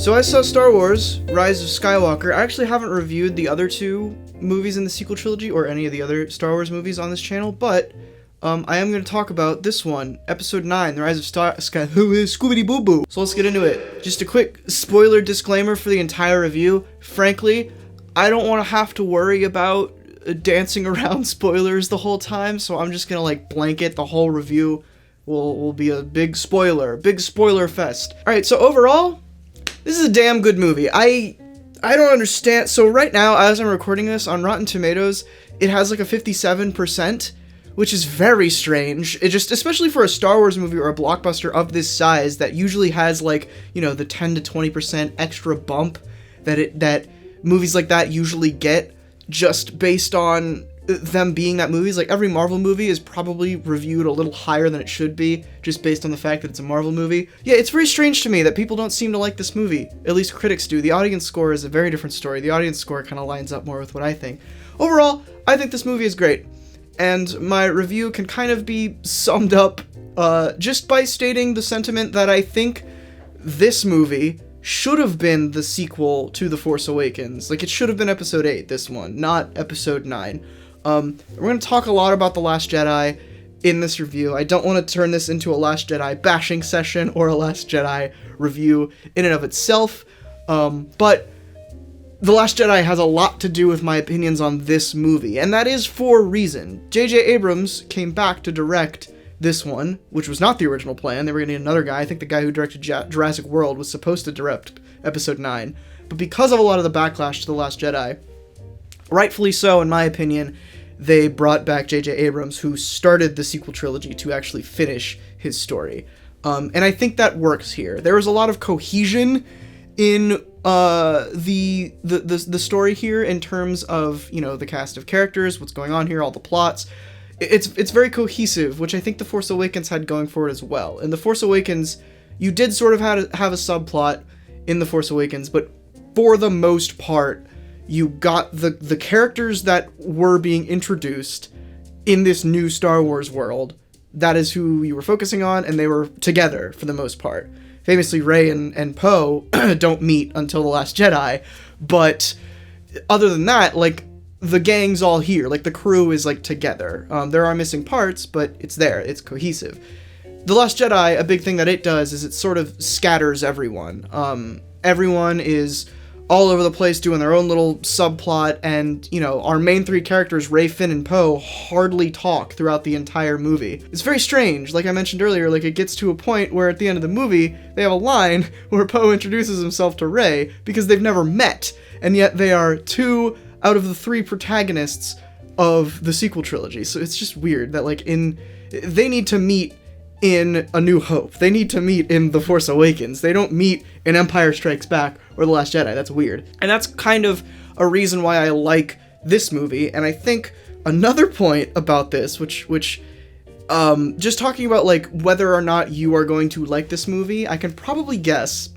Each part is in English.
So I saw Star Wars, Rise of Skywalker. I actually haven't reviewed the other two movies in the sequel trilogy or any of the other Star Wars movies on this channel, but I am going to talk about this one, Episode 9, The Rise of Scooby-Doo-Boo-Boo. So let's get into it. Just a quick spoiler disclaimer for the entire review. Frankly, I don't want to have to worry about dancing around spoilers the whole time, so I'm just going to blanket the whole review. Will be a big spoiler fest. Alright, so overall, this is a damn good movie. I don't understand. So right now, as I'm recording this, on Rotten Tomatoes, it has a 57%, which is very strange. It just, especially for a Star Wars movie or a blockbuster of this size that usually has the 10 to 20% extra bump that movies like that usually get just based on them being that movies. Every Marvel movie is probably reviewed a little higher than it should be, just based on the fact that it's a Marvel movie. Yeah, it's very strange to me that people don't seem to like this movie. At least critics do. The audience score is a very different story. The audience score kind of lines up more with what I think. Overall, I think this movie is great, and my review can kind of be summed up just by stating the sentiment that I think this movie should have been the sequel to The Force Awakens. It should have been Episode 8, this one, not Episode 9. We're going to talk a lot about The Last Jedi in this review. I don't want to turn this into a Last Jedi bashing session or a Last Jedi review in and of itself, but The Last Jedi has a lot to do with my opinions on this movie, and that is for a reason. J.J. Abrams came back to direct this one, which was not the original plan. They were going to need another guy. I think the guy who directed Jurassic World was supposed to direct Episode 9, but because of a lot of the backlash to The Last Jedi, rightfully so, in my opinion, they brought back J.J. Abrams, who started the sequel trilogy, to actually finish his story. And I think that works here. There was a lot of cohesion in the story here in terms of, the cast of characters, what's going on here, all the plots. It's very cohesive, which I think The Force Awakens had going for it as well. In The Force Awakens, you did sort of have a subplot in The Force Awakens, but for the most part, you got the characters that were being introduced in this new Star Wars world. That is who you were focusing on, and they were together for the most part. Famously, Rey and Poe don't meet until The Last Jedi, but other than that, the gang's all here. The crew is, together. There are missing parts, but it's there. It's cohesive. The Last Jedi, a big thing that it does is it sort of scatters everyone. Everyone is all over the place doing their own little subplot, and, our main three characters, Rey, Finn, and Poe, hardly talk throughout the entire movie. It's very strange. Like I mentioned earlier, it gets to a point where at the end of the movie, they have a line where Poe introduces himself to Rey because they've never met, and yet they are two out of the three protagonists of the sequel trilogy. So it's just weird that, they need to meet in A New Hope. They need to meet in The Force Awakens. They don't meet in Empire Strikes Back or The Last Jedi. That's weird. And that's kind of a reason why I like this movie. And I think another point about this, which just talking about, whether or not you are going to like this movie, I can probably guess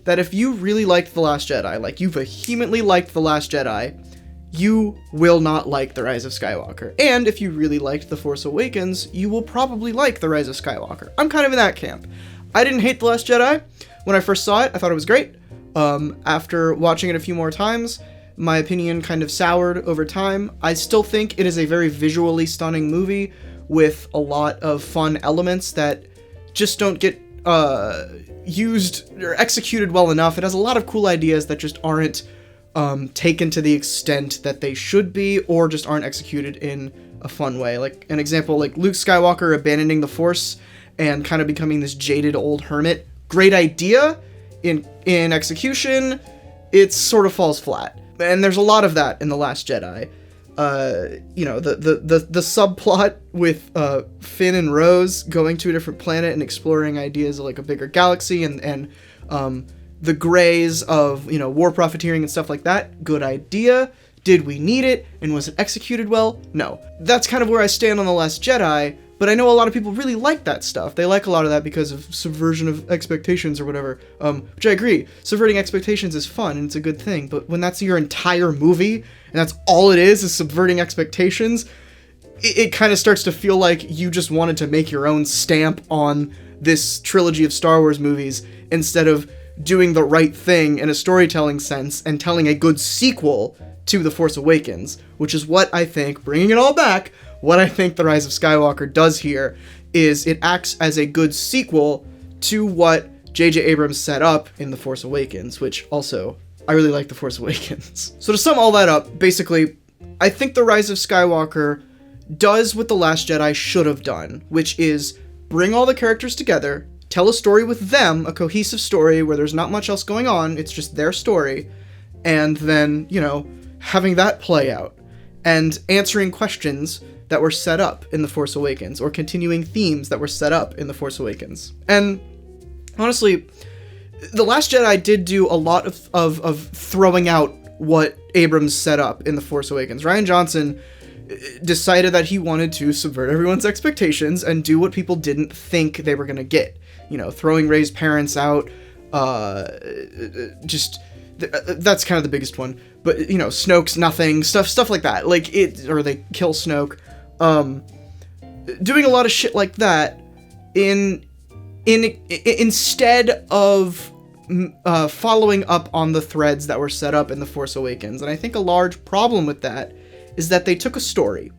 that if you really liked The Last Jedi, you vehemently liked The Last Jedi, you will not like The Rise of Skywalker. And if you really liked The Force Awakens, you will probably like The Rise of Skywalker. I'm kind of in that camp. I didn't hate The Last Jedi. When I first saw it, I thought it was great. After watching it a few more times, my opinion kind of soured over time. I still think it is a very visually stunning movie with a lot of fun elements that just don't get used or executed well enough. It has a lot of cool ideas that just aren't taken to the extent that they should be, or just aren't executed in a fun way. An example, Luke Skywalker abandoning the Force and kind of becoming this jaded old hermit. Great idea. In execution, it sort of falls flat. And there's a lot of that in The Last Jedi. The subplot with Finn and Rose going to a different planet and exploring ideas of a bigger galaxy, and the grays of, war profiteering and stuff like that. Good idea. Did we need it? And was it executed well? No. That's kind of where I stand on The Last Jedi, but I know a lot of people really like that stuff. They like a lot of that because of subversion of expectations or whatever, which I agree. Subverting expectations is fun and it's a good thing, but when that's your entire movie, and that's all it is subverting expectations, it kind of starts to feel like you just wanted to make your own stamp on this trilogy of Star Wars movies instead of doing the right thing in a storytelling sense and telling a good sequel to The Force Awakens, which is what I think, bringing it all back, what I think The Rise of Skywalker does here is it acts as a good sequel to what J.J. Abrams set up in The Force Awakens, which also, I really like The Force Awakens. So to sum all that up, basically, I think The Rise of Skywalker does what The Last Jedi should have done, which is bring all the characters together, tell a story with them, a cohesive story where there's not much else going on, it's just their story, and then, you know, having that play out, and answering questions that were set up in The Force Awakens, or continuing themes that were set up in The Force Awakens. And honestly, The Last Jedi did do a lot of throwing out what Abrams set up in The Force Awakens. Rian Johnson decided that he wanted to subvert everyone's expectations and do what people didn't think they were going to get. You know, throwing Rey's parents out, that's kind of the biggest one. But, you know, Snoke's nothing, stuff like that. Like, or they kill Snoke. Doing a lot of shit like that instead of following up on the threads that were set up in The Force Awakens. And I think a large problem with that is that they took a story.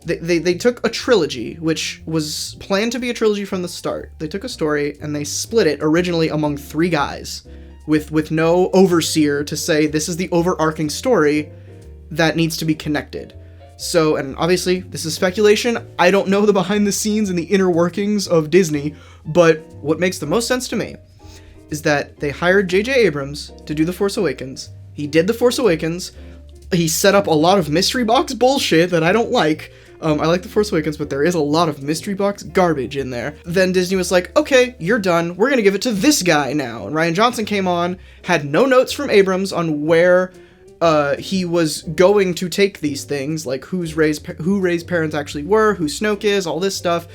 They took a trilogy, which was planned to be a trilogy from the start. They took a story and they split it originally among 3 guys with no overseer to say this is the overarching story that needs to be connected. So, and obviously this is speculation. I don't know the behind the scenes and the inner workings of Disney, but what makes the most sense to me is that they hired J.J. Abrams to do The Force Awakens. He did The Force Awakens. He set up a lot of mystery box bullshit that I don't like. I like The Force Awakens, but there is a lot of mystery box garbage in there. Then Disney was like, okay, you're done. We're going to give it to this guy now. And Rian Johnson came on, had no notes from Abrams on where he was going to take these things, like who Rey's parents actually were, who Snoke is, all this stuff,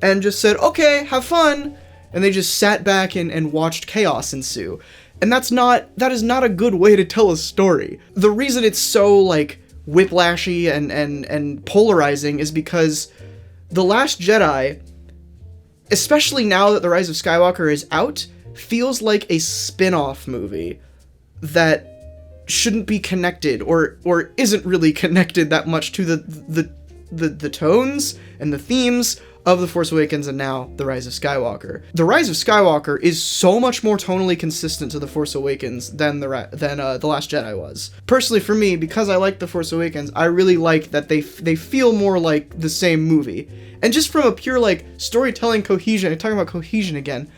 and just said, okay, have fun. And they just sat back and watched chaos ensue. And that is not a good way to tell a story. The reason it's so, like, whiplashy and polarizing is because The Last Jedi, especially now that The Rise of Skywalker is out, feels like a spin-off movie that shouldn't be connected or isn't really connected that much to the tones and the themes of The Force Awakens and now The Rise of Skywalker. The Rise of Skywalker is so much more tonally consistent to The Force Awakens than The Last Jedi was. Personally, for me, because I like The Force Awakens, I really like that they feel more like the same movie. And just from a pure, like, storytelling cohesion, I'm talking about cohesion again,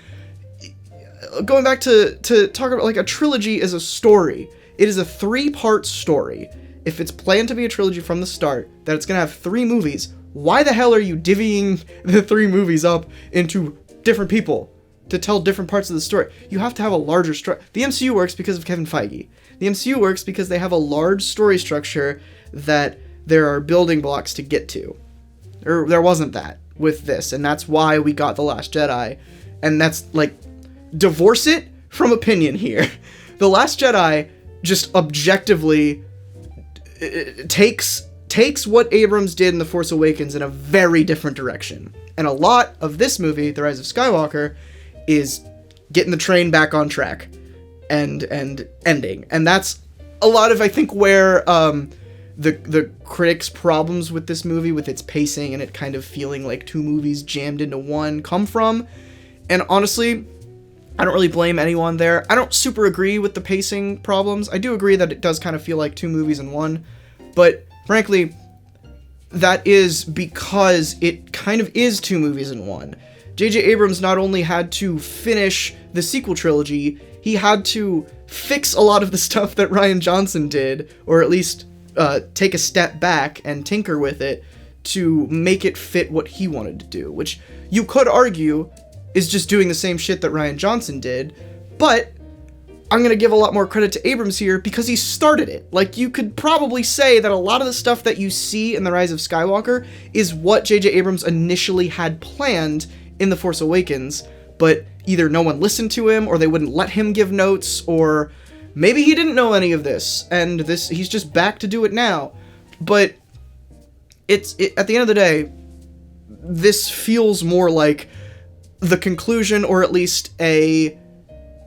going back to talk about, like, a trilogy is a story. It is a 3-part story. If it's planned to be a trilogy from the start, that it's gonna have 3 movies, why the hell are you divvying the 3 movies up into different people to tell different parts of the story? You have to have a larger structure. The MCU works because of Kevin Feige. The MCU works because they have a large story structure that there are building blocks to get to. There wasn't that with this, and that's why we got The Last Jedi. And that's, like, divorce it from opinion here. The Last Jedi just objectively takes what Abrams did in The Force Awakens in a very different direction. And a lot of this movie, The Rise of Skywalker, is getting the train back on track and ending. And that's a lot of, I think, where the critics' problems with this movie, with its pacing and it kind of feeling like 2 movies jammed into one, come from. And honestly, I don't really blame anyone there. I don't super agree with the pacing problems. I do agree that it does kind of feel like 2 movies in one, but frankly, that is because it kind of is 2 movies in one. J.J. Abrams not only had to finish the sequel trilogy, he had to fix a lot of the stuff that Rian Johnson did, or at least take a step back and tinker with it to make it fit what he wanted to do, which you could argue is just doing the same shit that Rian Johnson did, but I'm going to give a lot more credit to Abrams here because he started it. Like, you could probably say that a lot of the stuff that you see in The Rise of Skywalker is what J.J. Abrams initially had planned in The Force Awakens, but either no one listened to him, or they wouldn't let him give notes, or maybe he didn't know any of this, and he's just back to do it now. But at the end of the day, this feels more like the conclusion, or at least a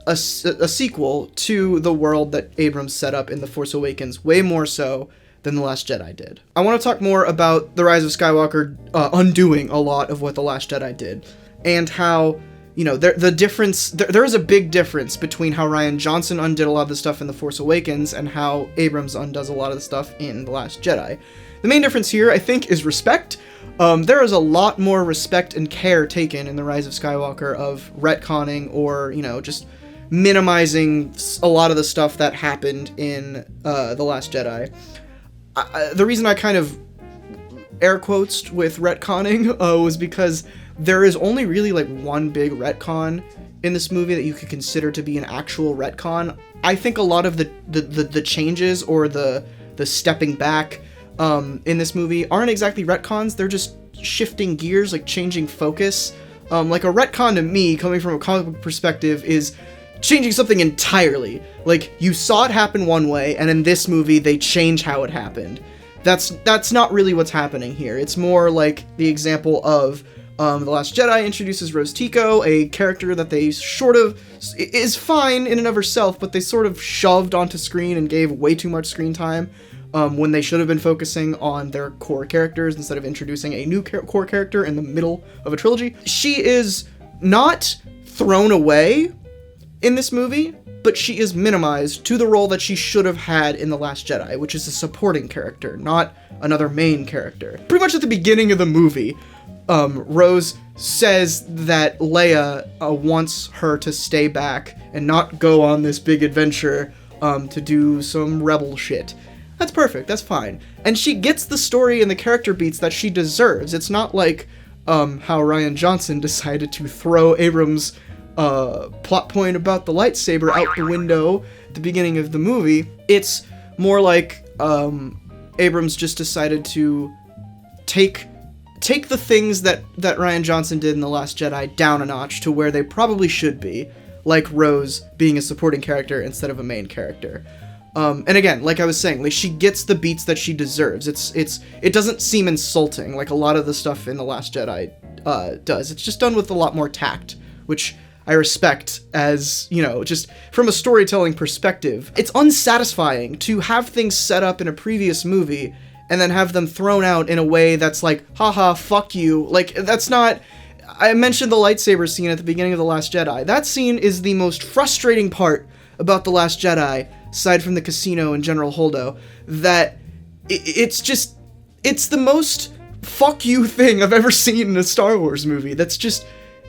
a sequel to the world that Abrams set up in The Force Awakens, way more so than The Last Jedi did. I want to talk more about The Rise of Skywalker undoing a lot of what The Last Jedi did, and how, you know, there is a big difference between how Rian Johnson undid a lot of the stuff in The Force Awakens and how Abrams undoes a lot of the stuff in The Last Jedi. The main difference here, I think, is respect. There is a lot more respect and care taken in The Rise of Skywalker of retconning or, you know, just minimizing a lot of the stuff that happened in The Last Jedi. The reason I kind of air quotes with retconning was because there is only really like one big retcon in this movie that you could consider to be an actual retcon. I think a lot of the changes or the stepping back in this movie aren't exactly retcons. They're just shifting gears, like changing focus. Like a retcon to me, coming from a comic book perspective, is changing something entirely. Like, you saw it happen one way, and in this movie they change how it happened. That's not really what's happening here. It's more like the example of The Last Jedi introduces Rose Tico, a character that they sort of is fine in and of herself, but they sort of shoved onto screen and gave way too much screen time when they should have been focusing on their core characters instead of introducing a new core character in the middle of a trilogy. She is not thrown away in this movie, but she is minimized to the role that she should have had in The Last Jedi, which is a supporting character, not another main character. Pretty much at the beginning of the movie, Rose says that Leia wants her to stay back and not go on this big adventure to do some rebel shit. That's perfect, that's fine. And she gets the story and the character beats that she deserves. It's not like how Rian Johnson decided to throw Abrams' plot point about the lightsaber out the window at the beginning of the movie. It's more like Abrams just decided to take the things that Rian Johnson did in The Last Jedi down a notch to where they probably should be, like Rose being a supporting character instead of a main character. And again, like I was saying, like, she gets the beats that she deserves. It doesn't seem insulting like a lot of the stuff in The Last Jedi does. It's just done with a lot more tact, which I respect as, you know, just from a storytelling perspective. It's unsatisfying to have things set up in a previous movie and then have them thrown out in a way that's like, haha, fuck you. Like, that's not... I mentioned the lightsaber scene at the beginning of The Last Jedi. That scene is the most frustrating part about The Last Jedi, aside from the casino and General Holdo, that it's the most fuck you thing I've ever seen in a Star Wars movie. That's just...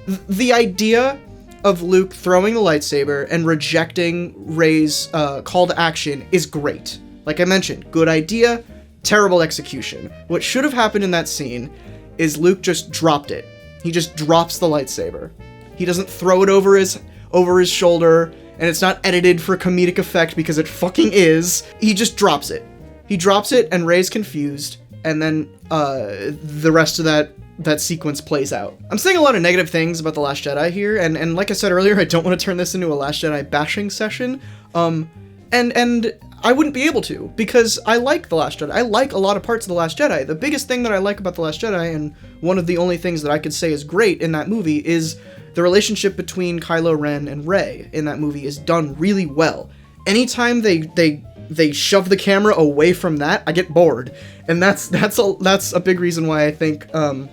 The idea of Luke throwing the lightsaber and rejecting Rey's call to action is great. Like I mentioned, good idea, terrible execution. What should have happened in that scene is Luke just dropped it. He just drops the lightsaber. He doesn't throw it over his shoulder, and it's not edited for comedic effect because it fucking is. He just drops it. He drops it, and Rey's confused, and then the rest of that sequence plays out. I'm saying a lot of negative things about The Last Jedi here, and like I said earlier, I don't want to turn this into a Last Jedi bashing session, and I wouldn't be able to, because I like The Last Jedi. I like a lot of parts of The Last Jedi. The biggest thing that I like about The Last Jedi, and one of the only things that I could say is great in that movie, is the relationship between Kylo Ren and Rey in that movie is done really well. Anytime they shove the camera away from that, I get bored, and that's a big reason why I think The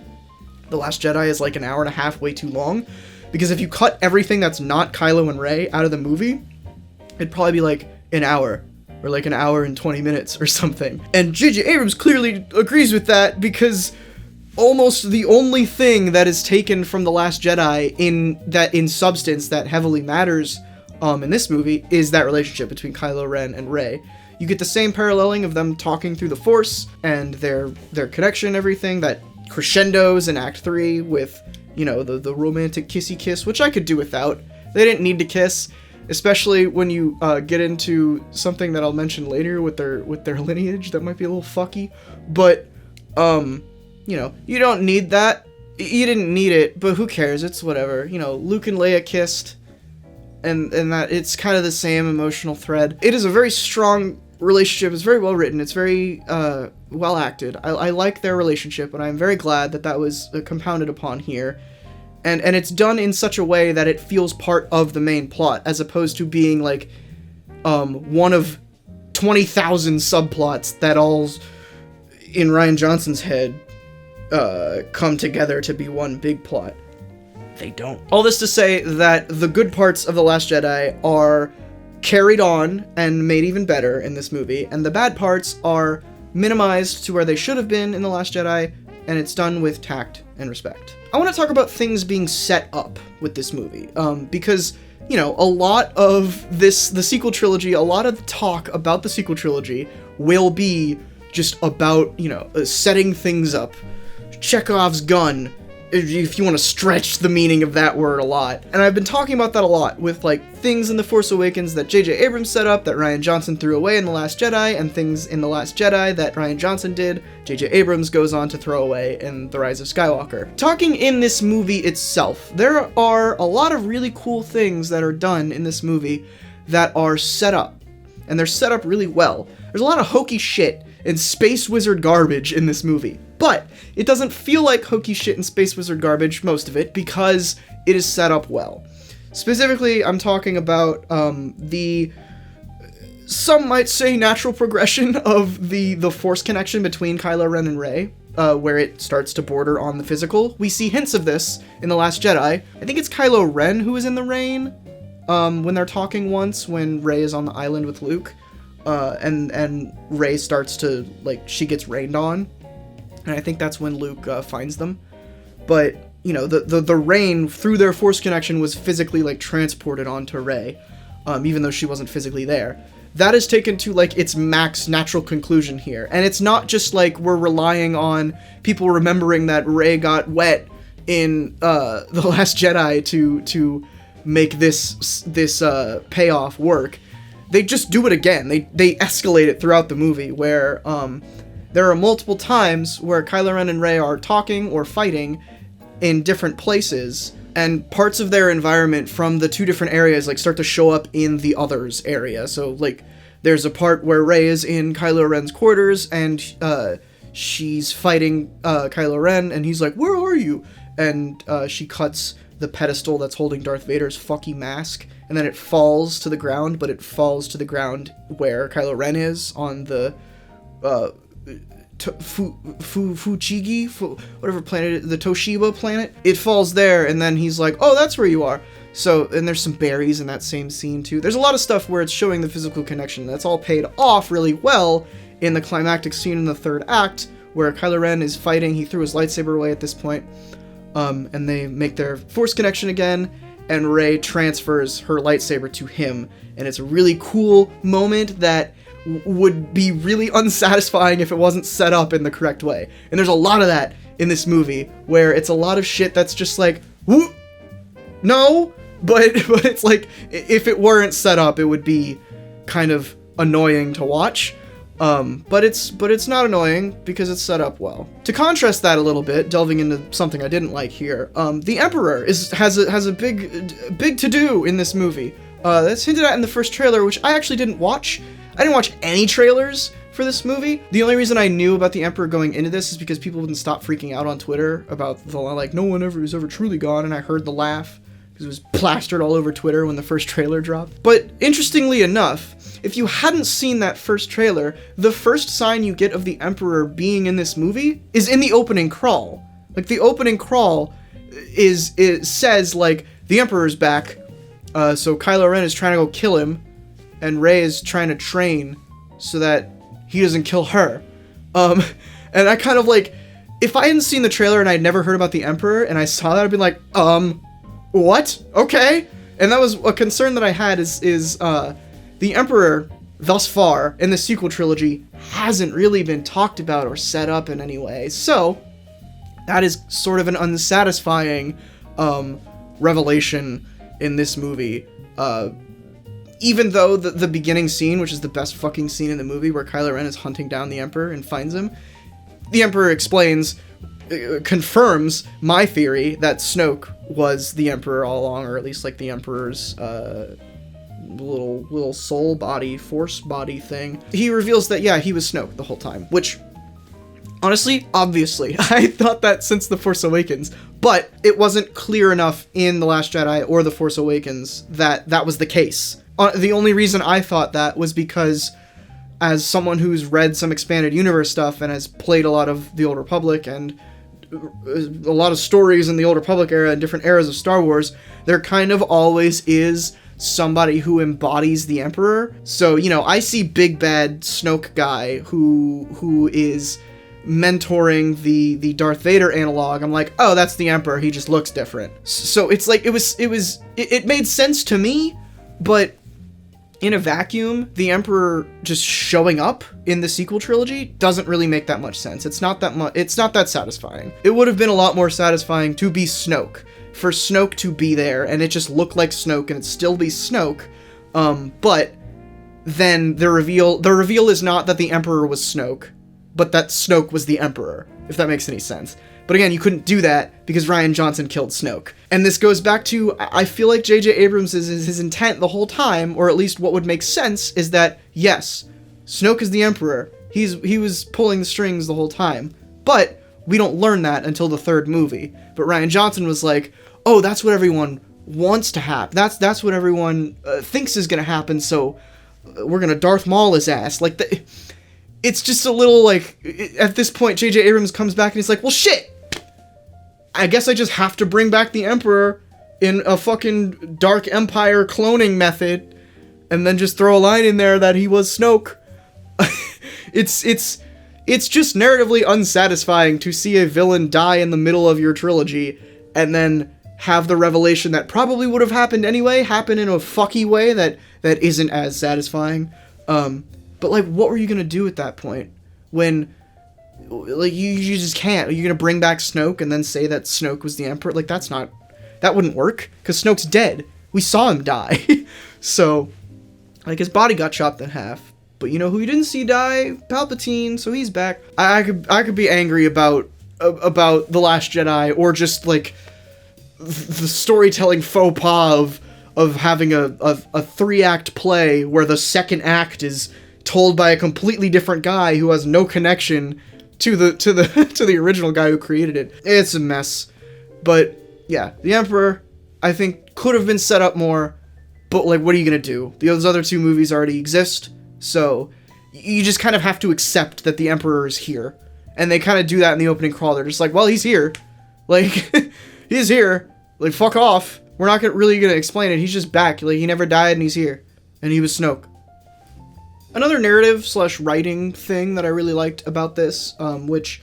Last Jedi is like an hour and a half way too long, because if you cut everything that's not Kylo and Rey out of the movie, it'd probably be like an hour, or like an hour and 20 minutes or something. And J.J. Abrams clearly agrees with that, because almost the only thing that is taken from The Last Jedi in substance that heavily matters in this movie is that relationship between Kylo Ren and Rey. You get the same paralleling of them talking through the Force and their connection and everything that crescendos in Act 3 with, you know, the romantic kissy kiss, which I could do without. They didn't need to kiss, especially when you get into something that I'll mention later with their lineage that might be a little fucky. But you know, you don't need that. You didn't need it, but who cares? It's whatever. You know, Luke and Leia kissed, and that it's kind of the same emotional thread. It is a very strong relationship. It's very well written. It's very well acted. I like their relationship, and I'm very glad that was compounded upon here. And it's done in such a way that it feels part of the main plot, as opposed to being like one of 20,000 subplots that all, in Rian Johnson's head, come together to be one big plot. They don't. All this to say that the good parts of The Last Jedi are carried on and made even better in this movie, and the bad parts are minimized to where they should have been in The Last Jedi, and it's done with tact and respect. I want to talk about things being set up with this movie, because, you know, a lot of the sequel trilogy, a lot of the talk about the sequel trilogy will be just about, you know, setting things up. Chekhov's gun, if you want to stretch the meaning of that word a lot. And I've been talking about that a lot with, like, things in The Force Awakens that J.J. Abrams set up that Rian Johnson threw away in The Last Jedi, and things in The Last Jedi that Rian Johnson did, J.J. Abrams goes on to throw away in The Rise of Skywalker. Talking in this movie itself, there are a lot of really cool things that are done in this movie that are set up, and they're set up really well. There's a lot of hokey shit and space wizard garbage in this movie, but it doesn't feel like hokey shit and space wizard garbage, most of it, because it is set up well. Specifically, I'm talking about some might say natural progression of the Force connection between Kylo Ren and Rey, where it starts to border on the physical. We see hints of this in The Last Jedi. I think it's Kylo Ren who is in the rain, when they're talking once, when Rey is on the island with Luke. And Rey starts to, like, she gets rained on, and I think that's when Luke finds them. But, you know, the rain through their Force connection was physically, like, transported onto Rey, even though she wasn't physically there. That is taken to, like, its max natural conclusion here, and it's not just like we're relying on people remembering that Rey got wet in The Last Jedi to make this payoff work. They just do it again. They escalate it throughout the movie, where there are multiple times where Kylo Ren and Rey are talking or fighting in different places, and parts of their environment from the two different areas, like, start to show up in the other's area. So, like, there's a part where Rey is in Kylo Ren's quarters, and she's fighting Kylo Ren, and he's like, "Where are you?" And she cuts the pedestal that's holding Darth Vader's fucking mask, and then it falls to the ground, but it falls to the ground where Kylo Ren is, on the Fuchigi, whatever planet, the Toshiba planet. It falls there, and then he's like, "Oh, that's where you are." So, and there's some berries in that same scene too. There's a lot of stuff where it's showing the physical connection. That's all paid off really well in the climactic scene in the third act, where Kylo Ren is fighting. He threw his lightsaber away at this point, and they make their Force connection again, and Rey transfers her lightsaber to him, and it's a really cool moment that would be really unsatisfying if it wasn't set up in the correct way. And there's a lot of that in this movie, where it's a lot of shit that's just like, whoop, no, but it's like, if it weren't set up, it would be kind of annoying to watch. But it's not annoying because it's set up well. To contrast that a little bit, delving into something I didn't like here, the Emperor has a big to do in this movie. That's hinted at in the first trailer, which I actually didn't watch. I didn't watch any trailers for this movie. The only reason I knew about the Emperor going into this is because people wouldn't stop freaking out on Twitter about the, like, no one ever is ever truly gone, and I heard the laugh because it was plastered all over Twitter when the first trailer dropped. But interestingly enough, if you hadn't seen that first trailer, the first sign you get of the Emperor being in this movie is in the opening crawl. Like, the opening crawl it says, like, the Emperor's back, so Kylo Ren is trying to go kill him, and Rey is trying to train so that he doesn't kill her. And I kind of, like, if I hadn't seen the trailer and I'd never heard about the Emperor, and I saw that, I'd be like, what? Okay. And that was a concern that I had, is the Emperor, thus far, in the sequel trilogy, hasn't really been talked about or set up in any way. So, that is sort of an unsatisfying revelation in this movie. Even though the beginning scene, which is the best fucking scene in the movie, where Kylo Ren is hunting down the Emperor and finds him, the Emperor confirms my theory that Snoke was the Emperor all along, or at least, like, the Emperor's little soul body, force body thing. He reveals that, yeah, he was Snoke the whole time, which Honestly, obviously, I thought that since The Force Awakens, but it wasn't clear enough in The Last Jedi or The Force Awakens that that was the case. The only reason I thought that was because, as someone who's read some expanded universe stuff and has played a lot of the Old Republic and a lot of stories in the Old Republic era and different eras of Star Wars, there kind of always is somebody who embodies the Emperor. So, you know, I see big bad Snoke guy who is mentoring the Darth Vader analog. I'm like, oh, that's the Emperor, he just looks different. So it's like, it made sense to me, but in a vacuum, the Emperor just showing up in the sequel trilogy doesn't really make that much sense. It's not that satisfying. It would have been a lot more satisfying to be Snoke, for Snoke to be there and it just looked like Snoke and it still be Snoke. But then the reveal is not that the Emperor was Snoke, but that Snoke was the Emperor, if that makes any sense. But again, you couldn't do that because Rian Johnson killed Snoke. And this goes back to, I feel like J.J. Abrams is his intent the whole time, or at least what would make sense, is that, yes, Snoke is the Emperor. He was pulling the strings the whole time. But we don't learn that until the third movie. But Rian Johnson was like, oh, that's what everyone wants to happen. That's what everyone thinks is going to happen, so we're going to Darth Maul his ass. Like, it's just a little, like, at this point, J.J. Abrams comes back and he's like, well, shit! I guess I just have to bring back the Emperor in a fucking Dark Empire cloning method, and then just throw a line in there that he was Snoke. It's just narratively unsatisfying to see a villain die in the middle of your trilogy, and then have the revelation that probably would have happened anyway happen in a fucky way that isn't as satisfying. But, like, what were you gonna do at that point? When, like, you just can't. Are you gonna bring back Snoke and then say that Snoke was the Emperor? Like, that wouldn't work, because Snoke's dead. We saw him die. So, like, his body got chopped in half. But you know who you didn't see die? Palpatine, so he's back. I could be angry about The Last Jedi, or just, like, the storytelling faux pas of having a 3-act play where the second act is told by a completely different guy who has no connection to the original guy who created it. It's a mess. But yeah, the Emperor, I think, could have been set up more, but, like, what are you gonna do? Those other two movies already exist, so you just kind of have to accept that the Emperor is here. And they kind of do that in the opening crawl. They're just like, well, he's here. Like, he's here. Like, fuck off. We're not really gonna explain it. He's just back. Like, he never died and he's here. And he was Snoke. Another narrative/writing thing that I really liked about this, which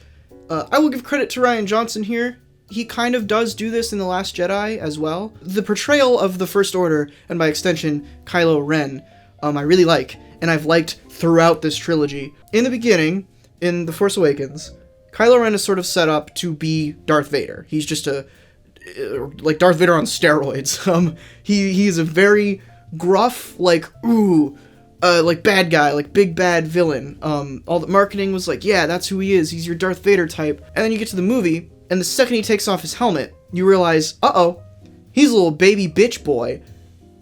I will give credit to Rian Johnson here. He kind of does do this in The Last Jedi as well. The portrayal of the First Order, and by extension, Kylo Ren, I really like, and I've liked throughout this trilogy. In the beginning, in The Force Awakens, Kylo Ren is sort of set up to be Darth Vader. He's just like Darth Vader on steroids. He's a very gruff, like, like, bad guy, like, big bad villain. All the marketing was like, yeah, that's who he is. He's your Darth Vader type. And then you get to the movie, and the second he takes off his helmet, you realize, uh-oh, he's a little baby bitch boy.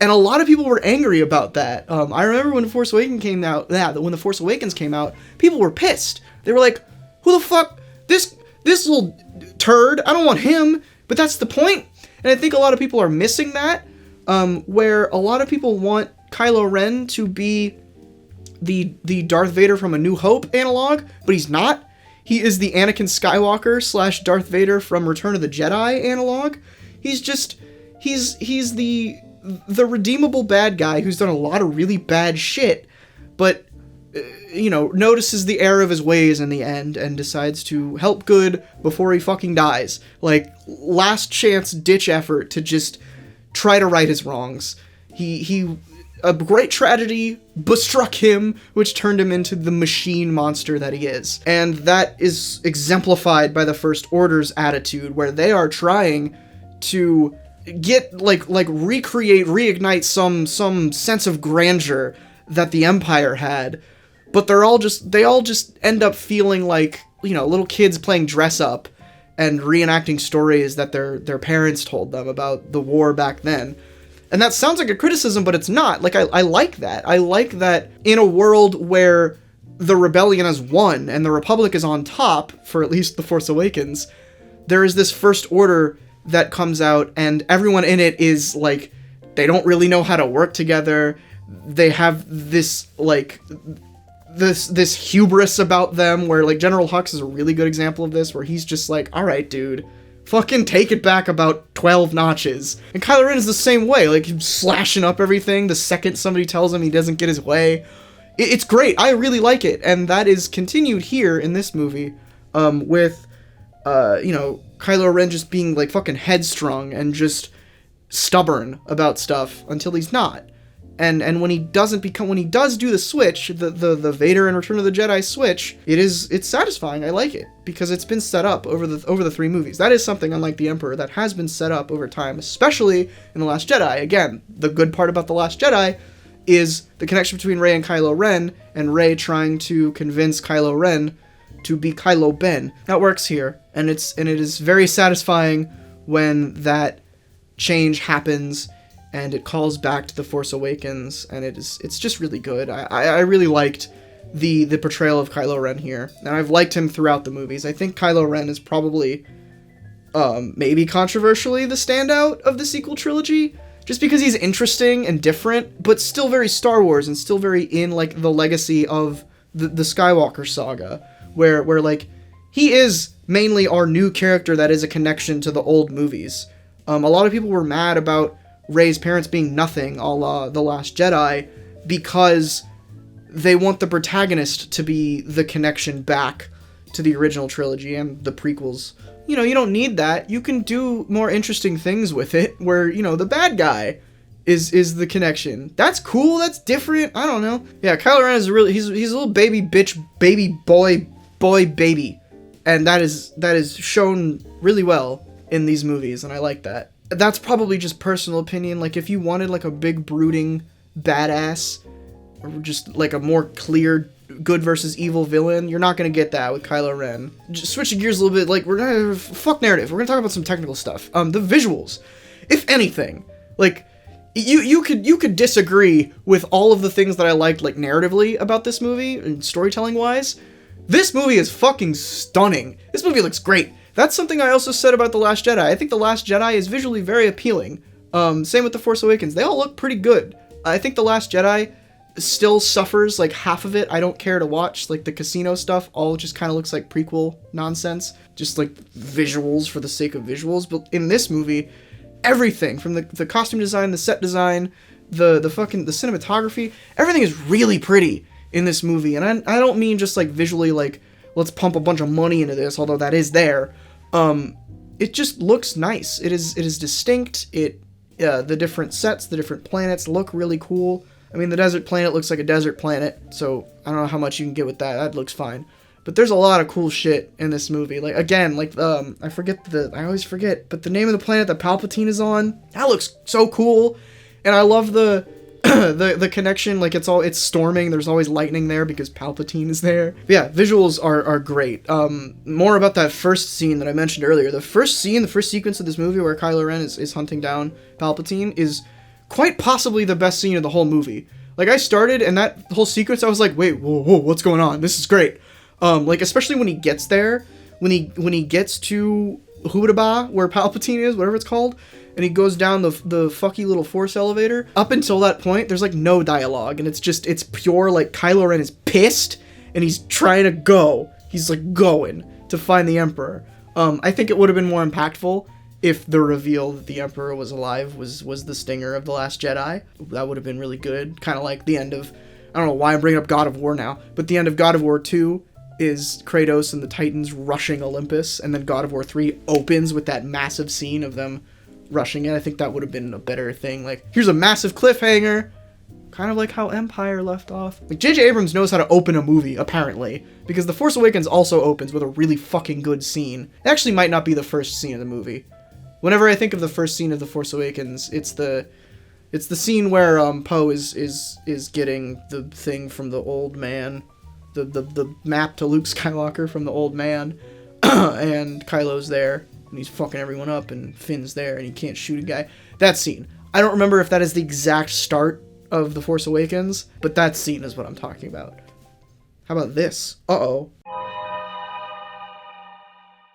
And a lot of people were angry about that. I remember when The Force Awakens came out, when The Force Awakens came out, people were pissed. They were like, who the fuck, this little turd, I don't want him. But that's the point. And I think a lot of people are missing that, where a lot of people want Kylo Ren to be the Darth Vader from A New Hope analog, but he's not. He is the Anakin Skywalker / Darth Vader from Return of the Jedi analog. He's the redeemable bad guy who's done a lot of really bad shit, but, you know, notices the error of his ways in the end and decides to help good before he fucking dies. Like, last chance ditch effort to just try to right his wrongs. A great tragedy bestruck him, which turned him into the machine monster that he is. And that is exemplified by the First Order's attitude, where they are trying to get, reignite some sense of grandeur that the Empire had. But they all just end up feeling like, you know, little kids playing dress up and reenacting stories that their parents told them about the war back then. And that sounds like a criticism, but it's not. Like, I like that. I like that in a world where the rebellion has won and the Republic is on top, for at least The Force Awakens, there is this First Order that comes out, and everyone in it is, like, they don't really know how to work together. They have this, like, this hubris about them, where, like, General Hux is a really good example of this, where he's just like, alright, dude, fucking take it back about 12 notches. And Kylo Ren is the same way, like, he's slashing up everything the second somebody tells him he doesn't get his way. It's great. I really like it, and that is continued here in this movie, with, you know, Kylo Ren just being, like, fucking headstrong and just stubborn about stuff until he's not. And when he does do the switch, the Vader and Return of the Jedi switch, it's satisfying. I like it because it's been set up over the 3 movies. That is something, unlike the Emperor, that has been set up over time, especially in The Last Jedi. Again, the good part about The Last Jedi is the connection between Rey and Kylo Ren, and Rey trying to convince Kylo Ren to be Kylo Ben. That works here, and it is very satisfying when that change happens and it calls back to The Force Awakens, and it's just really good. I really liked the portrayal of Kylo Ren here, and I've liked him throughout the movies. I think Kylo Ren is probably, maybe controversially, the standout of the sequel trilogy, just because he's interesting and different, but still very Star Wars, and still very in, like, the legacy of the Skywalker saga, where like, he is mainly our new character that is a connection to the old movies. A lot of people were mad about Reys Parents being nothing, a la The Last Jedi, because they want the protagonist to be the connection back to the original trilogy and the prequels. You know, you don't need that. You can do more interesting things with it, where, you know, the bad guy is the connection. That's cool, that's different, I don't know. Yeah, Kylo Ren is he's a little baby bitch, baby boy, baby. And that is shown really well in these movies, and I like that. That's probably just personal opinion. Like, if you wanted, like, a big brooding badass, or just, like, a more clear good versus evil villain, you're not gonna get that with Kylo Ren. Just switching gears a little bit, like, we're gonna fuck narrative. We're gonna talk about some technical stuff. The visuals, if anything, like, you could disagree with all of the things that I liked, like, narratively about this movie and storytelling wise. This movie is fucking stunning. This movie looks great. That's something I also said about The Last Jedi. I think The Last Jedi is visually very appealing. Same with The Force Awakens. They all look pretty good. I think The Last Jedi still suffers, like, half of it I don't care to watch. Like, the casino stuff all just kind of looks like prequel nonsense. Just, like, visuals for the sake of visuals. But in this movie, everything, from the costume design, the set design, the cinematography, everything is really pretty in this movie. And I don't mean just, like, visually, like, let's pump a bunch of money into this, although that is there. It just looks nice. It is distinct. The different sets, the different planets look really cool. I mean, the desert planet looks like a desert planet, so I don't know how much you can get with that. That looks fine. But there's a lot of cool shit in this movie. Like, again, like, I always forget, but the name of the planet that Palpatine is on, that looks so cool. And I love the connection, like, it's storming, there's always lightning there because Palpatine is there. But yeah, visuals are great. More about that first scene that I mentioned earlier. The first sequence of this movie where Kylo Ren is hunting down Palpatine is quite possibly the best scene of the whole movie. Like, I started, and that whole sequence, I was like, wait, whoa, what's going on? This is great. Like, especially when he gets there, when he gets to Hudaba, where Palpatine is, whatever it's called, and he goes down the fucky little force elevator. Up until that point, there's, like, no dialogue, and it's pure, like, Kylo Ren is pissed, and he's trying to go. He's, like, going to find the Emperor. I think it would have been more impactful if the reveal that the Emperor was alive was the stinger of The Last Jedi. That would have been really good. Kind of like the end of, I don't know why I'm bringing up God of War now, but the end of God of War 2 is Kratos and the Titans rushing Olympus, and then God of War 3 opens with that massive scene of them rushing it. I think that would have been a better thing. Like, here's a massive cliffhanger, kind of like how Empire left off. Like, J.J. Abrams knows how to open a movie, apparently, because The Force Awakens also opens with a really fucking good scene. It actually might not be the first scene of the movie. Whenever I think of the first scene of The Force Awakens, it's the scene where Poe is getting the thing from the old man, the map to Luke Skywalker from the old man, and Kylo's there, and he's fucking everyone up, and Finn's there, and he can't shoot a guy. That scene. I don't remember if that is the exact start of The Force Awakens, but that scene is what I'm talking about. How about this? Uh-oh.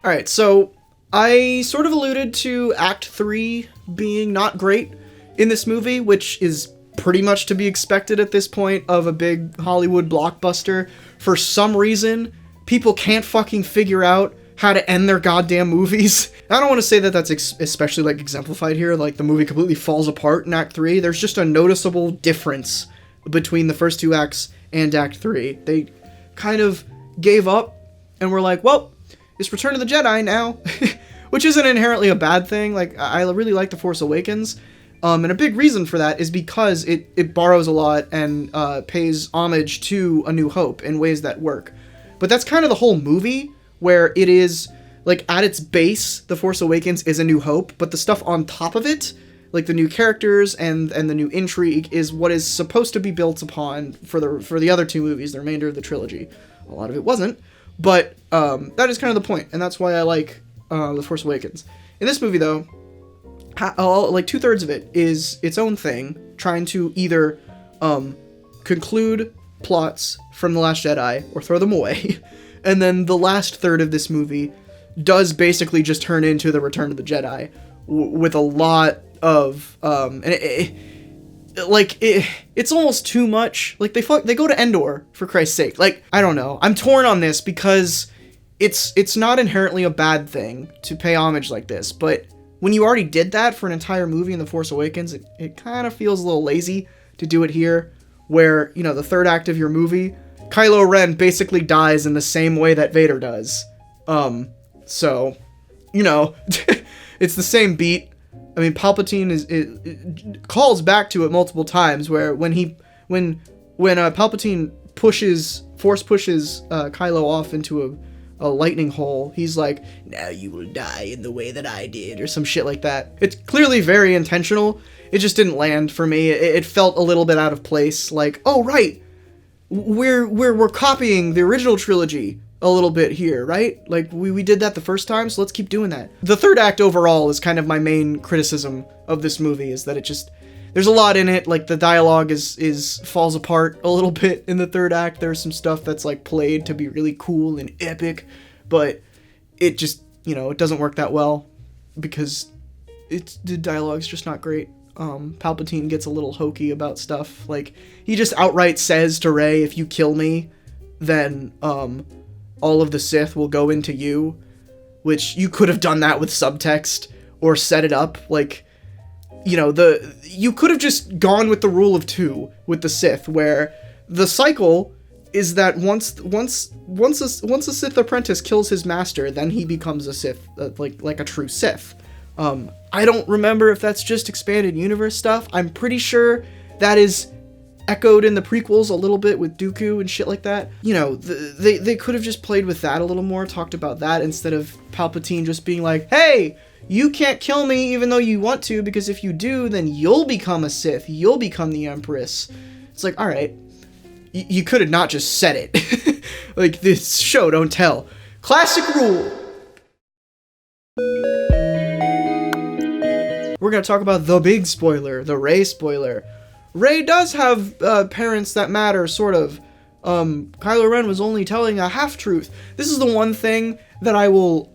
Alright, so I sort of alluded to Act 3 being not great in this movie, which is pretty much to be expected at this point of a big Hollywood blockbuster. For some reason, people can't fucking figure out how to end their goddamn movies. I don't want to say that that's especially like exemplified here, like the movie completely falls apart in Act 3. There's just a noticeable difference between the first two acts and Act 3. They kind of gave up and were like, well, it's Return of the Jedi now, which isn't inherently a bad thing. Like, I really like The Force Awakens, and a big reason for that is because it borrows a lot and pays homage to A New Hope in ways that work. But that's kind of the whole movie, where it is, like, at its base, The Force Awakens is A New Hope, but the stuff on top of it, like the new characters and the new intrigue, is what is supposed to be built upon for the other two movies, the remainder of the trilogy. A lot of it wasn't. But that is kind of the point, and that's why I like The Force Awakens. In this movie, though, like 2/3 of it is its own thing, trying to either conclude plots from The Last Jedi or throw them away, and then the last third of this movie does basically just turn into The Return of the Jedi, with a lot of it's almost too much. Like, they go to Endor, for Christ's sake. Like, I don't know. I'm torn on this because it's not inherently a bad thing to pay homage like this, but when you already did that for an entire movie in The Force Awakens, it kind of feels a little lazy to do it here, where, you know, the third act of your movie, Kylo Ren basically dies in the same way that Vader does. So, you know, it's the same beat. I mean, Palpatine it calls back to it multiple times, where when Palpatine force pushes Kylo off into a lightning hole, he's like, "Now you will die in the way that I did," or some shit like that. It's clearly very intentional. It just didn't land for me. It felt a little bit out of place. Like, oh right, we're copying the original trilogy a little bit here, right? Like, we did that the first time, so let's keep doing that. The third act overall is kind of my main criticism of this movie, is that there's a lot in it. Like, the dialogue falls apart a little bit in the third act. There's some stuff that's like played to be really cool and epic, but it just, you know, it doesn't work that well because the dialogue's just not great. Palpatine gets a little hokey about stuff. Like, he just outright says to Rey, if you kill me, then all of the Sith will go into you, which you could have done that with subtext or set it up. Like, you know, you could have just gone with the rule of two with the Sith, where the cycle is that once a Sith apprentice kills his master, then he becomes a Sith, like a true Sith. I don't remember if that's just expanded universe stuff. I'm pretty sure that is echoed in the prequels a little bit with Dooku and shit like that. You know, they could have just played with that a little more, talked about that, instead of Palpatine just being like, hey, you can't kill me even though you want to, because if you do, then you'll become a Sith, you'll become the Empress. It's like, alright, you could have not just said it. Like, this show don't tell. Classic rule! We're gonna talk about the big spoiler, the Rey spoiler. Rey does have parents that matter, sort of. Kylo Ren was only telling a half-truth. This is the one thing that I will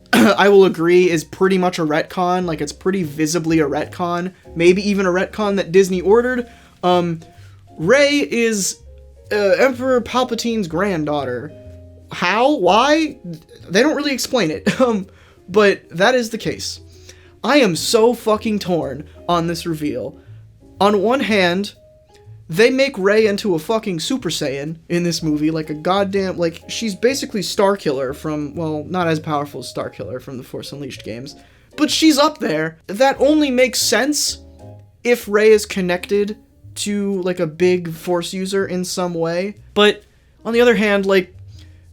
agree is pretty much a retcon. Like, it's pretty visibly a retcon. Maybe even a retcon that Disney ordered. Rey is Emperor Palpatine's granddaughter. How? Why? They don't really explain it. But that is the case. I am so fucking torn on this reveal. On one hand, they make Rey into a fucking Super Saiyan in this movie, like a goddamn, like, she's basically Starkiller from, well, not as powerful as Starkiller from the Force Unleashed games, but she's up there. That only makes sense if Rey is connected to, like, a big Force user in some way. But, on the other hand, like,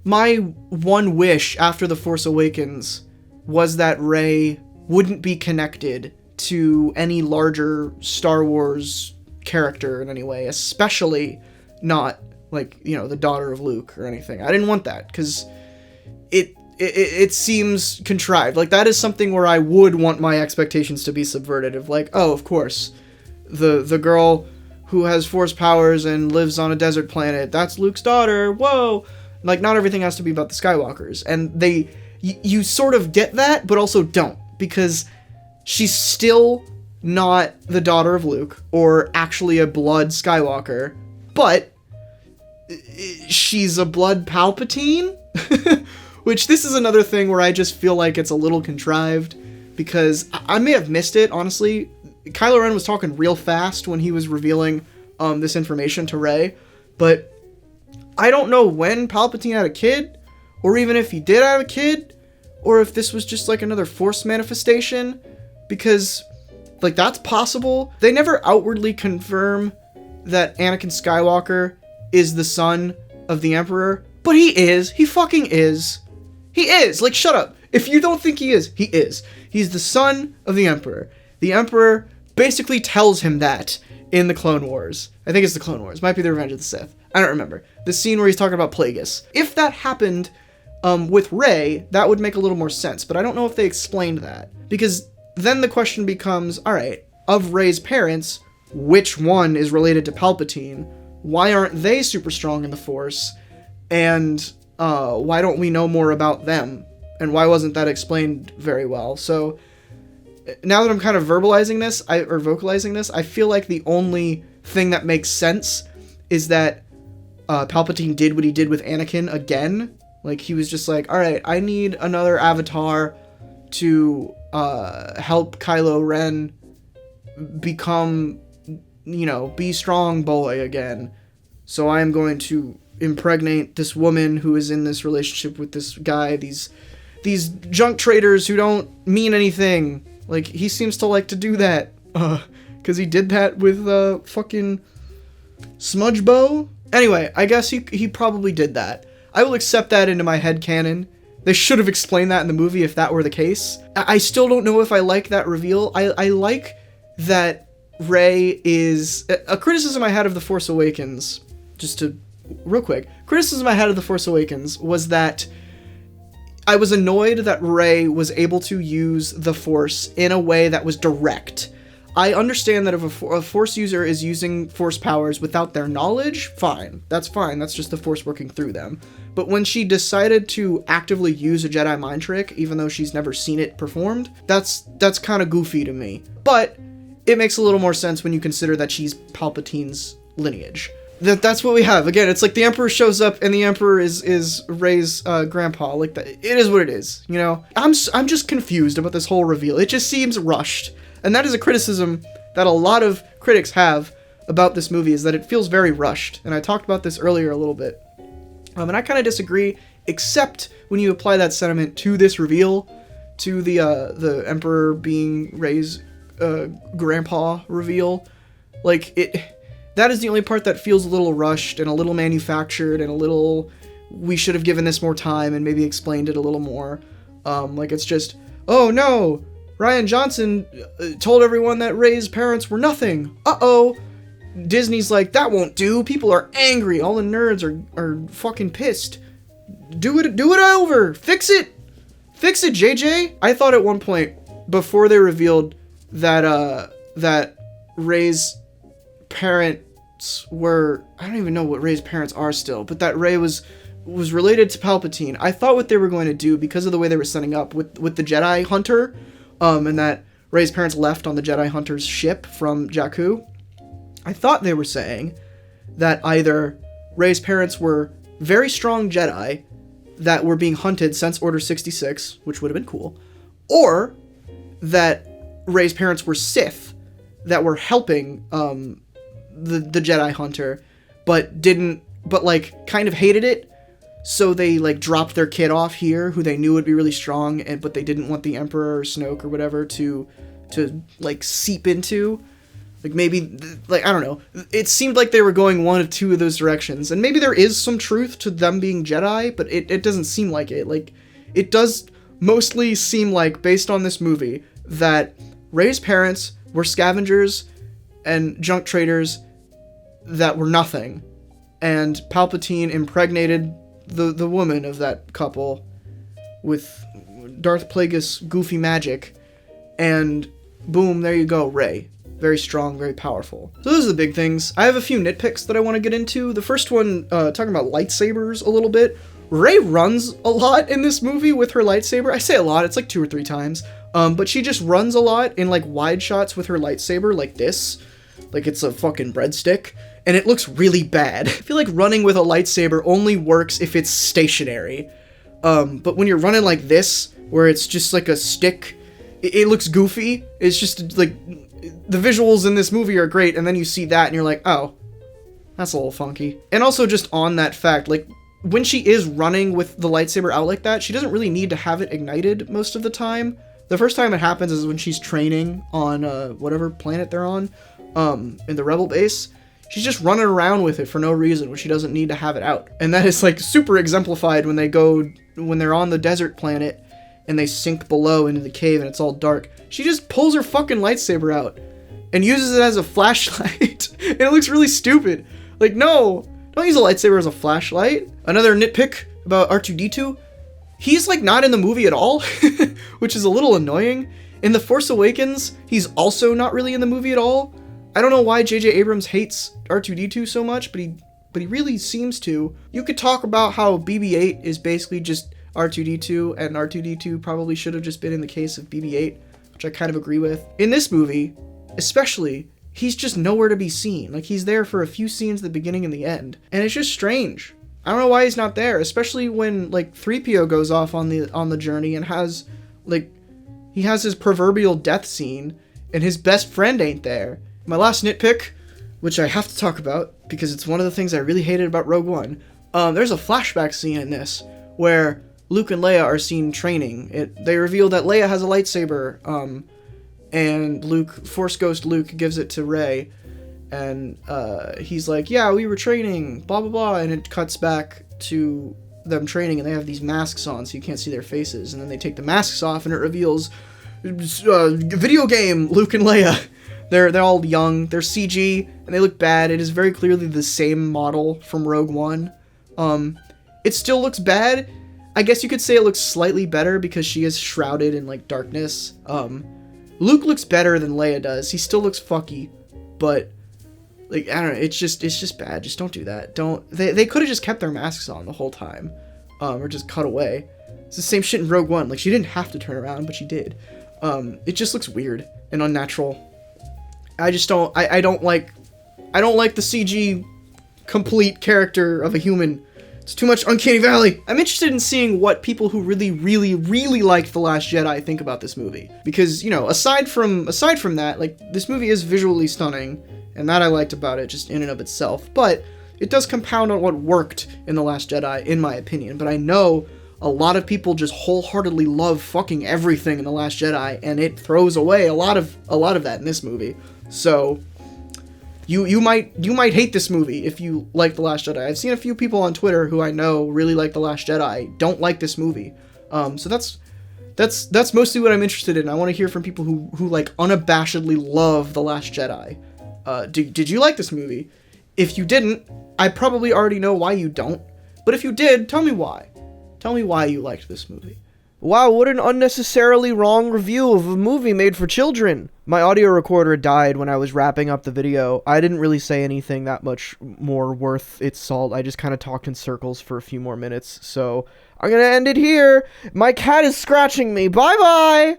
my one wish after The Force Awakens was that Rey wouldn't be connected to any larger Star Wars character in any way, especially not, like, you know, the daughter of Luke or anything. I didn't want that, because it seems contrived. Like, that is something where I would want my expectations to be subverted, of like, oh, of course, the girl who has Force powers and lives on a desert planet, that's Luke's daughter, whoa! Like, not everything has to be about the Skywalkers. And you sort of get that, but also don't, because she's still not the daughter of Luke, or actually a blood Skywalker, but she's a blood Palpatine? Which, this is another thing where I just feel like it's a little contrived, because I may have missed it, honestly. Kylo Ren was talking real fast when he was revealing this information to Rey, but I don't know when Palpatine had a kid, or even if he did have a kid, or if this was just like another Force manifestation, because, like, that's possible. They never outwardly confirm that Anakin Skywalker is the son of the Emperor, but he is. He fucking is. He is. Like, shut up. If you don't think he is, he is. He's the son of the Emperor. The Emperor basically tells him that in the Clone Wars. I think it's the Clone Wars. Might be the Revenge of the Sith. I don't remember. The scene where he's talking about Plagueis. If that happened with Rey, that would make a little more sense, but I don't know if they explained that. Because then the question becomes, alright, of Rey's parents, which one is related to Palpatine? Why aren't they super strong in the Force? And why don't we know more about them? And why wasn't that explained very well? So now that I'm kind of vocalizing this, I feel like the only thing that makes sense is that Palpatine did what he did with Anakin again. Like, he was just like, alright, I need another avatar to help Kylo Ren become, be strong boy again. So I am going to impregnate this woman who is in this relationship with this guy, these junk traders who don't mean anything. Like, he seems to like to do that, because he did that with fucking Smudgebow. Anyway, I guess he probably did that. I will accept that into my headcanon. They should have explained that in the movie if that were the case. I still don't know if I like that reveal. I like that Rey is... A criticism I had of The Force Awakens, just to... Real quick. Criticism I had of The Force Awakens was that I was annoyed that Rey was able to use the Force in a way that was direct. I understand that if a Force user is using Force powers without their knowledge, fine. That's fine. That's just the Force working through them. But when she decided to actively use a Jedi mind trick, even though she's never seen it performed, that's kind of goofy to me. But it makes a little more sense when you consider that she's Palpatine's lineage. That's what we have. Again, it's like the Emperor shows up and the Emperor is Rey's grandpa. Like, that, it is what it is, I'm just confused about this whole reveal. It just seems rushed. And that is a criticism that a lot of critics have about this movie, is that it feels very rushed. And I talked about this earlier a little bit. And I kind of disagree, except when you apply that sentiment to this reveal, to the Emperor being Rey's grandpa reveal. Like, that is the only part that feels a little rushed and a little manufactured and a little, we should have given this more time and maybe explained it a little more. Like, it's just, oh no, Rian Johnson told everyone that Rey's parents were nothing. Uh-oh. Disney's like, that won't do. People are angry. All the nerds are fucking pissed. Do it over. Fix it, JJ. I thought at one point, before they revealed that Rey's parents were, I don't even know what Rey's parents are still, but that Rey was related to Palpatine. I thought what they were going to do, because of the way they were setting up with the Jedi Hunter, and that Rey's parents left on the Jedi Hunter's ship from Jakku, I thought they were saying that either Rey's parents were very strong Jedi that were being hunted since Order 66, which would have been cool, or that Rey's parents were Sith that were helping the Jedi Hunter, but kind of hated it, so they dropped their kid off here, who they knew would be really strong, but they didn't want the Emperor or Snoke or whatever to seep into. Maybe, I don't know. It seemed like they were going one of two of those directions. And maybe there is some truth to them being Jedi, but it doesn't seem like it. It does mostly seem like, based on this movie, that Rey's parents were scavengers and junk traders that were nothing. And Palpatine impregnated the woman of that couple with Darth Plagueis goofy magic. And boom, there you go, Rey. Very strong, very powerful. So those are the big things. I have a few nitpicks that I want to get into. The first one, talking about lightsabers a little bit. Rey runs a lot in this movie with her lightsaber. I say a lot, it's like 2 or 3 times. But she just runs a lot in like wide shots with her lightsaber like this. Like it's a fucking breadstick. And it looks really bad. I feel like running with a lightsaber only works if it's stationary. But when you're running like this, where it's just like a stick, it looks goofy. It's just like, the visuals in this movie are great, and then you see that and you're like, oh, that's a little funky. And also just on that fact, like, when she is running with the lightsaber out like that, she doesn't really need to have it ignited most of the time. The first time it happens is when she's training on whatever planet they're on, in the Rebel base. She's just running around with it for no reason when she doesn't need to have it out. And that is like super exemplified when they're on the desert planet and they sink below into the cave and it's all dark. She just pulls her fucking lightsaber out and uses it as a flashlight. And it looks really stupid. Like, no, don't use a lightsaber as a flashlight. Another nitpick about R2-D2, he's like not in the movie at all, which is a little annoying. In The Force Awakens, he's also not really in the movie at all. I don't know why J.J. Abrams hates R2-D2 so much, but he really seems to. You could talk about how BB-8 is basically just R2-D2, and R2-D2 probably should have just been in the case of BB-8, which I kind of agree with. In this movie, especially, he's just nowhere to be seen. Like, he's there for a few scenes at the beginning and the end, and it's just strange. I don't know why he's not there, especially when, like, 3PO goes off on the journey and has, like, he has his proverbial death scene, and his best friend ain't there. My last nitpick, which I have to talk about, because it's one of the things I really hated about Rogue One, there's a flashback scene in this, where Luke and Leia are seen training. They reveal that Leia has a lightsaber, and Force Ghost Luke gives it to Rey, and he's like, yeah, we were training, blah, blah, blah, and it cuts back to them training, and they have these masks on, so you can't see their faces, and then they take the masks off, and it reveals video game Luke and Leia. They're all young, they're CG, and they look bad. It is very clearly the same model from Rogue One. It still looks bad. I guess you could say it looks slightly better because she is shrouded in, like, darkness. Luke looks better than Leia does. He still looks fucky, but, like, I don't know, it's just bad. Just don't do that. They could have just kept their masks on the whole time, or just cut away. It's the same shit in Rogue One. Like, she didn't have to turn around, but she did. It just looks weird and unnatural. I don't like the CG complete character of a human. It's too much Uncanny Valley. I'm interested in seeing what people who really, really, really liked The Last Jedi think about this movie. Because, you know, aside from that, like, this movie is visually stunning, and that I liked about it just in and of itself. But it does compound on what worked in The Last Jedi, in my opinion. But I know a lot of people just wholeheartedly love fucking everything in The Last Jedi, and it throws away a lot of that in this movie. So you might hate this movie if you like The Last Jedi. I've seen a few people on Twitter who I know really like The Last Jedi don't like this movie. So that's mostly what I'm interested in. I want to hear from people who like unabashedly love The Last Jedi. Did you like this movie? If you didn't, I probably already know why you don't. But if you did, tell me why. Tell me why you liked this movie. Wow, what an unnecessarily wrong review of a movie made for children. My audio recorder died when I was wrapping up the video. I didn't really say anything that much more worth its salt. I just kind of talked in circles for a few more minutes. So I'm going to end it here. My cat is scratching me. Bye-bye.